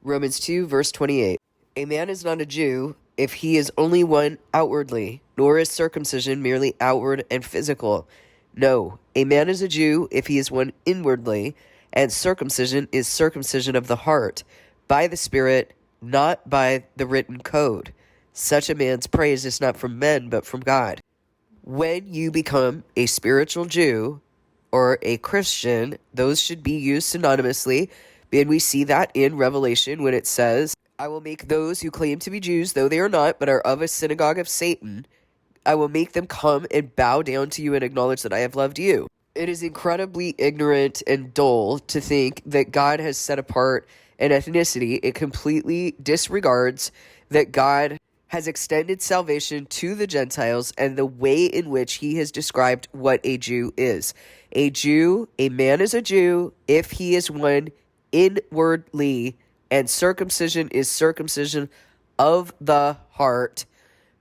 Romans 2, verse 28. A man is not a Jew if he is only one outwardly, nor is circumcision merely outward and physical. No, a man is a Jew if he is one inwardly, and circumcision is circumcision of the heart, by the Spirit, not by the written code. Such a man's praise is not from men, but from God. When you become a spiritual Jew or a Christian, those should be used synonymously, and we see that in Revelation when it says, I will make those who claim to be Jews, though they are not, but are of a synagogue of Satan, I will make them come and bow down to you and acknowledge that I have loved you. It is incredibly ignorant and dull to think that God has set apart an ethnicity. It completely disregards that God has extended salvation to the Gentiles and the way in which he has described what a Jew is. A Jew, a man is a Jew if he is one inwardly, and circumcision is circumcision of the heart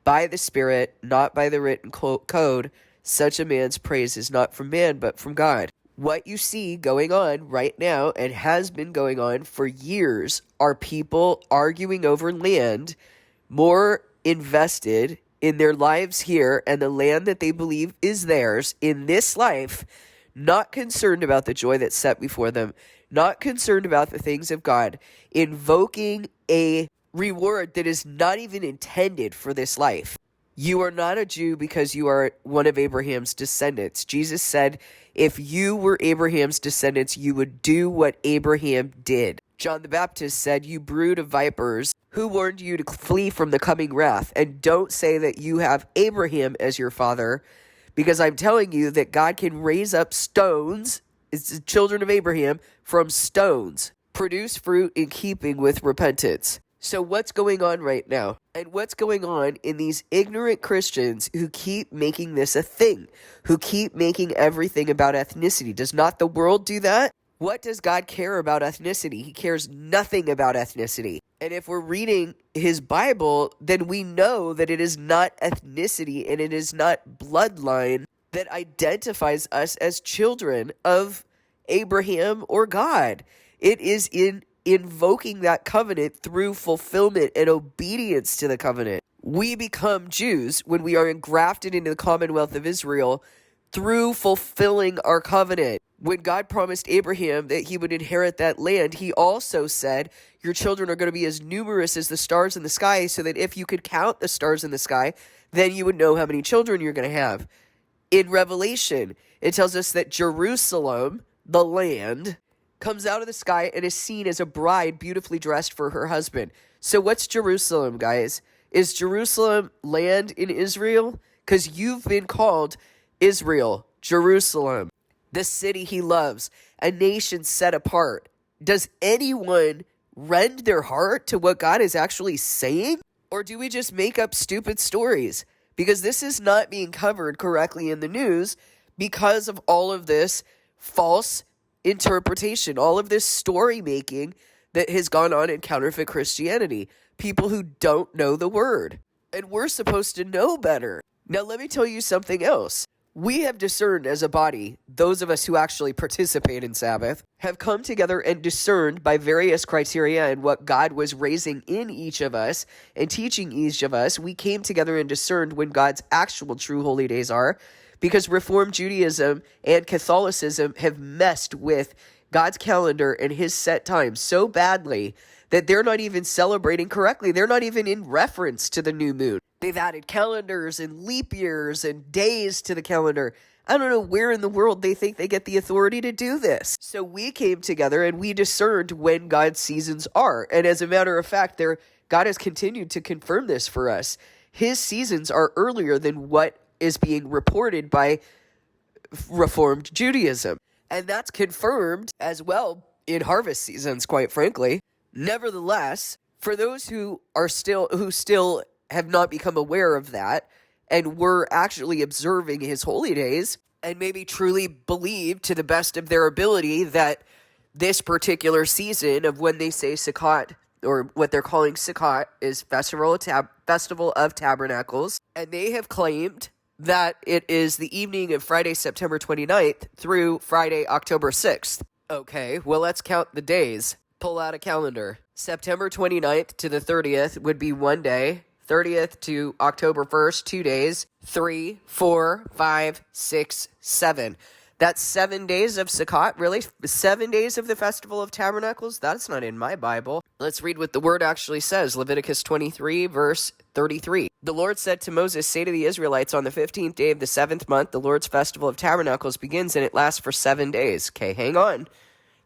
by the Spirit, not by the written code. Such a man's praise is not from man, but from God. What you see going on right now, and has been going on for years, are people arguing over land, more invested in their lives here and the land that they believe is theirs in this life, not concerned about the joy that's set before them, not concerned about the things of God, invoking a reward that is not even intended for this life. You are not a Jew because you are one of Abraham's descendants. Jesus said, if you were Abraham's descendants, you would do what Abraham did. John the Baptist said, you brood of vipers, who warned you to flee from the coming wrath? And don't say that you have Abraham as your father, because I'm telling you that God can raise up stones, it's the children of Abraham, from stones, produce fruit in keeping with repentance. So what's going on right now? And what's going on in these ignorant Christians who keep making this a thing, who keep making everything about ethnicity? Does not the world do that? What does God care about ethnicity? He cares nothing about ethnicity. And if we're reading his Bible, then we know that it is not ethnicity and it is not bloodline that identifies us as children of Abraham or God. It is in invoking that covenant through fulfillment and obedience to the covenant. We become Jews when we are engrafted into the Commonwealth of Israel through fulfilling our covenant. When God promised Abraham that he would inherit that land, he also said, your children are going to be as numerous as the stars in the sky, so that if you could count the stars in the sky, then you would know how many children you're going to have. In Revelation, it tells us that Jerusalem, the land, comes out of the sky and is seen as a bride beautifully dressed for her husband. So what's Jerusalem, guys? Is Jerusalem land in Israel? Because you've been called Israel, Jerusalem, the city he loves, a nation set apart. Does anyone rend their heart to what God is actually saying? Or do we just make up stupid stories? Because this is not being covered correctly in the news because of all of this false interpretation, all of this story making that has gone on in counterfeit Christianity. People who don't know the word. And we're supposed to know better. Now let me tell you something else. We have discerned as a body, those of us who actually participate in Sabbath, have come together and discerned by various criteria and what God was raising in each of us and teaching each of us. We came together and discerned when God's actual true holy days are, because Reformed Judaism and Catholicism have messed with God's calendar and his set times so badly that they're not even celebrating correctly. They're not even in reference to the new moon. They've added calendars and leap years and days to the calendar. I don't know where in the world they think they get the authority to do this. So we came together and we discerned when God's seasons are. And as a matter of fact, God has continued to confirm this for us. His seasons are earlier than what is being reported by Reformed Judaism. And that's confirmed as well in harvest seasons, quite frankly. Nevertheless, for those who still have not become aware of that and were actually observing his holy days and maybe truly believed to the best of their ability that this particular season of when they say Sukkot, or what they're calling Sukkot, is Festival of Tabernacles, and they have claimed that it is the evening of Friday, September 29th through Friday, October 6th. Okay, well, let's count the days. Pull out a calendar. September 29th to the 30th would be one day. 30th to October 1st, 2 days. 3, 4, 5, 6, 7. That's 7 days of Sukkot. Really? 7 days of the Festival of Tabernacles? That's not in my Bible. Let's read what the word actually says. Leviticus 23, verse 33. The Lord said to Moses, say to the Israelites, on the 15th day of the 7th month, the Lord's Festival of Tabernacles begins, and it lasts for 7 days. Okay, hang on.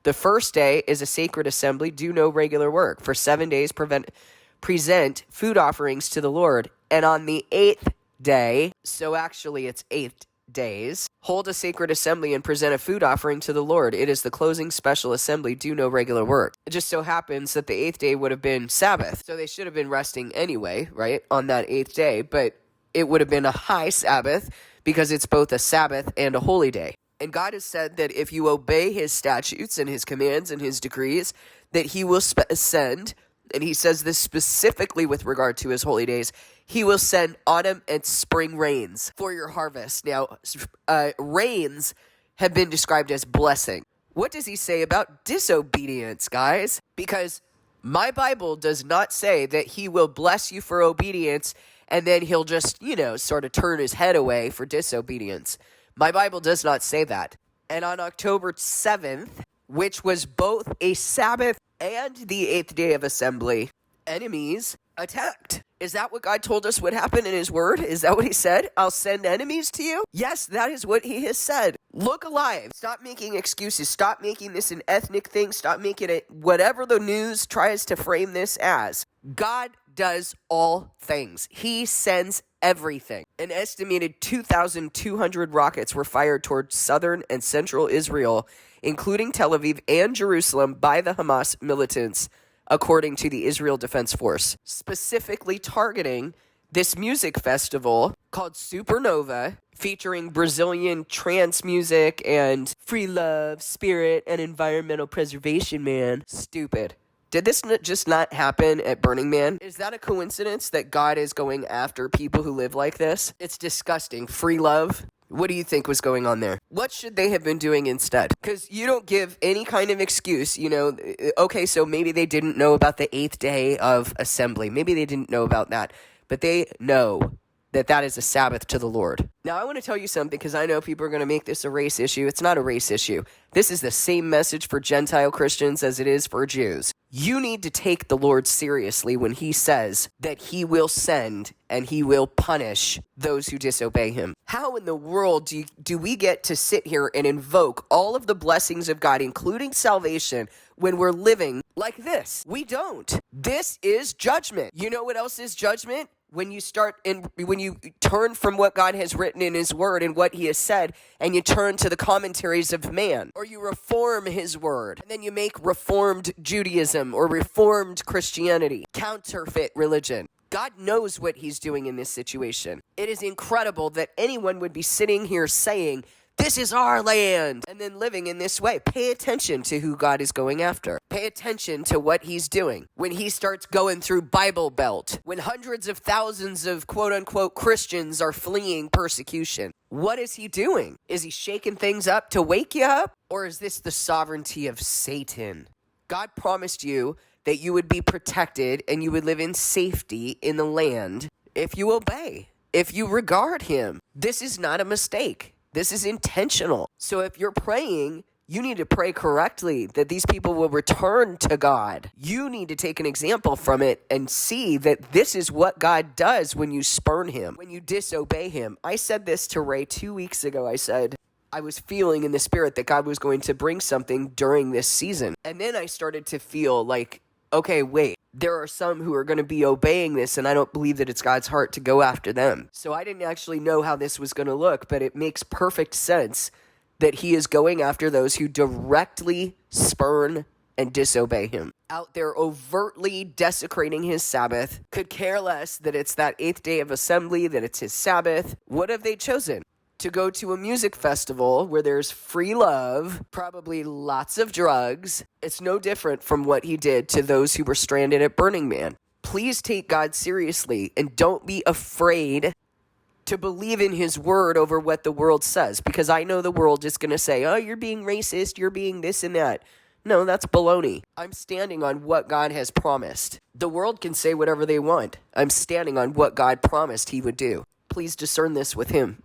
The first day is a sacred assembly. Do no regular work. For 7 days, present food offerings to the Lord. And on the 8th day, so actually it's 8 days, hold a sacred assembly and present a food offering to the Lord. It is the closing special assembly. Do no regular work. It just so happens that the 8th day would have been Sabbath. So they should have been resting anyway, right, on that 8th day. But it would have been a high Sabbath because it's both a Sabbath and a holy day. And God has said that if you obey his statutes and his commands and his decrees, that he will send, and he says this specifically with regard to his holy days, he will send autumn and spring rains for your harvest. Now, rains have been described as blessing. What does he say about disobedience, guys? Because my Bible does not say that he will bless you for obedience and then he'll just, sort of turn his head away for disobedience. My Bible does not say that. And on October 7th, which was both a Sabbath and the 8th day of assembly, enemies attacked. Is that what God told us would happen in his word? Is that what he said? I'll send enemies to you? Yes, that is what he has said. Look alive. Stop making excuses. Stop making this an ethnic thing. Stop making it whatever the news tries to frame this as. God does all things. He sends everything. An estimated 2,200 rockets were fired towards southern and central Israel, including Tel Aviv and Jerusalem, by the Hamas militants, according to the Israel Defense Force, specifically targeting this music festival called Supernova, featuring Brazilian trance music and free love, spirit, and environmental preservation, man. Stupid. Did this just not happen at Burning Man? Is that a coincidence that God is going after people who live like this? It's disgusting. Free love. What do you think was going on there? What should they have been doing instead? Because you don't give any kind of excuse, Okay, so maybe they didn't know about the 8th day of assembly. Maybe they didn't know about that. But they know that that is a Sabbath to the Lord. Now, I want to tell you something because I know people are going to make this a race issue. It's not a race issue. This is the same message for Gentile Christians as it is for Jews. You need to take the Lord seriously when he says that he will send and he will punish those who disobey him. How in the world do we get to sit here and invoke all of the blessings of God, including salvation, when we're living like this? We don't. This is judgment. You know what else is judgment? When you turn from what God has written in his word and what he has said, and you turn to the commentaries of man, or you reform his word, and then you make reformed Judaism or reformed Christianity, counterfeit religion. God knows what he's doing in this situation. It is incredible that anyone would be sitting here saying, this is our land, and then living in this way. Pay attention to who God is going after. Pay attention to what he's doing. When he starts going through Bible Belt, when hundreds of thousands of quote-unquote Christians are fleeing persecution, what is he doing? Is he shaking things up to wake you up? Or is this the sovereignty of Satan? God promised you that you would be protected and you would live in safety in the land if you obey, if you regard him. This is not a mistake. This is intentional. So if you're praying, you need to pray correctly that these people will return to God. You need to take an example from it and see that this is what God does when you spurn him, when you disobey him. I said this to Ray 2 weeks ago. I said, I was feeling in the spirit that God was going to bring something during this season. And then I started to feel like, okay, wait. There are some who are going to be obeying this, and I don't believe that it's God's heart to go after them. So I didn't actually know how this was going to look, but it makes perfect sense that he is going after those who directly spurn and disobey him. Out there overtly desecrating his Sabbath, could care less that it's that 8th day of assembly, that it's his Sabbath. What have they chosen? To go to a music festival where there's free love, probably lots of drugs. It's no different from what he did to those who were stranded at Burning Man. Please take God seriously and don't be afraid to believe in his word over what the world says, because I know the world is going to say, oh, you're being racist, you're being this and that. No, that's baloney. I'm standing on what God has promised. The world can say whatever they want. I'm standing on what God promised he would do. Please discern this with him.